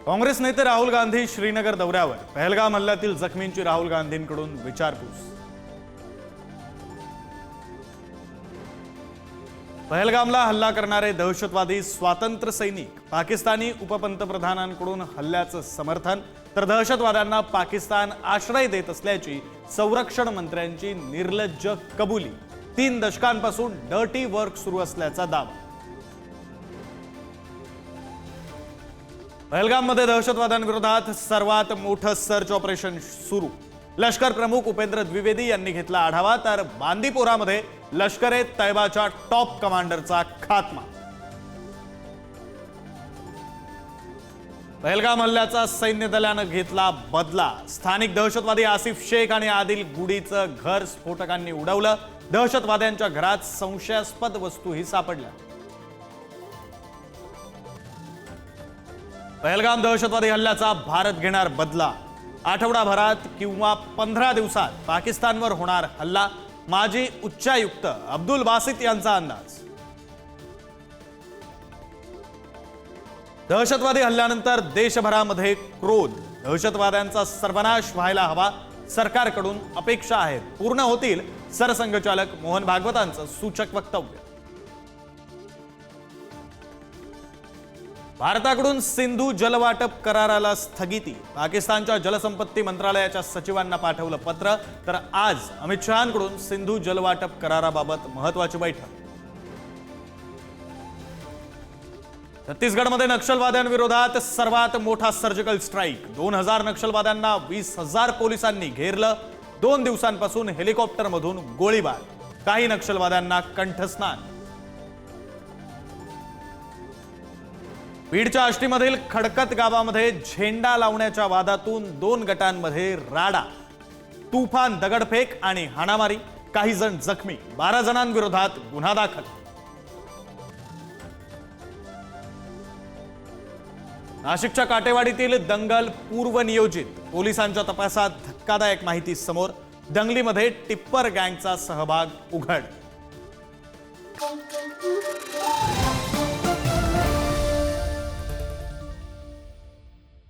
काँग्रेस नेते राहुल गांधी श्रीनगर दौऱ्यावर पहलगाम हल्ल्यातील जखमींची राहुल गांधींकडून विचारपूस। पहलगामला हल्ला करणारे दहशतवादी स्वातंत्र्य सैनिक पाकिस्तानी उपपंतप्रधानांकडून हल्ल्याचं समर्थन, तर दहशतवाद्यांना पाकिस्तान आश्रय देत असल्याची संरक्षण मंत्र्यांची निर्लज्ज कबुली। 3 दशकांपासून डर्टी वर्क सुरू असल्याचा दावा। पहलगाममध्ये दहशतवाद्यांविरोधात सर्वात मोठं सर्च ऑपरेशन सुरू। लष्कर प्रमुख उपेंद्र द्विवेदी यांनी घेतला आढावा, तर बांदीपोरामध्ये लष्कर-ए-तैयबाच्या टॉप कमांडरचा खात्मा। पहलगाम हल्ल्याचा सैन्य दलानं घेतला बदला। स्थानिक दहशतवादी आसिफ शेख आणि आदिल गुडीचं घर स्फोटकांनी उडवलं। दहशतवाद्यांच्या घरात संशयास्पद वस्तूही सापडल्या। पहलगाम दहशतवादी हल्ल्याचा भारत घेणार बदला। आठवडाभरात किंवा 15 दिवसात पाकिस्तानवर होणार हल्ला, माजी उच्चायुक्त अब्दुल बासित यांचा अंदाज। दहशतवादी हल्ल्यानंतर देशभरामध्ये क्रोध। दहशतवाद्यांचा सर्वनाश व्हायला हवा, सरकारकडून अपेक्षा आहेत, पूर्ण होतील सरसंघचालक मोहन भागवतांचं सूचक वक्तव्य। भारताकडून सिंधू जलवाटप कराराला स्थगिती। पाकिस्तानच्या जलसंपत्ती मंत्रालयाच्या सचिवांना पाठवलं पत्र, तर आज अमित शहांकडून सिंधू जलवाटप कराराबाबत महत्त्वाची बैठक। छत्तीसगडमध्ये नक्षलवाद्यांविरोधात सर्वात मोठा सर्जिकल स्ट्राईक। 2000 नक्षलवाद्यांना 20,000 पोलिसांनी घेरलं। 2 दिवसांपासून हेलिकॉप्टरमधून गोळीबार, काही नक्षलवाद्यांना कंठस्नान। बीडच्या आष्टीमधील खडकत गावामध्ये झेंडा लावण्याच्या वादातून 2 गटांमध्ये राडा। तुफान दगडफेक आणि हाणामारी, काही जण जखमी। 12 जणांविरोधात गुन्हा दाखल। नाशिकच्या काटेवाडीतील दंगल पूर्वनियोजित। पोलिसांच्या तपासात धक्कादायक माहिती समोर। दंगलीमध्ये टिप्पर गँगचा सहभाग उघड।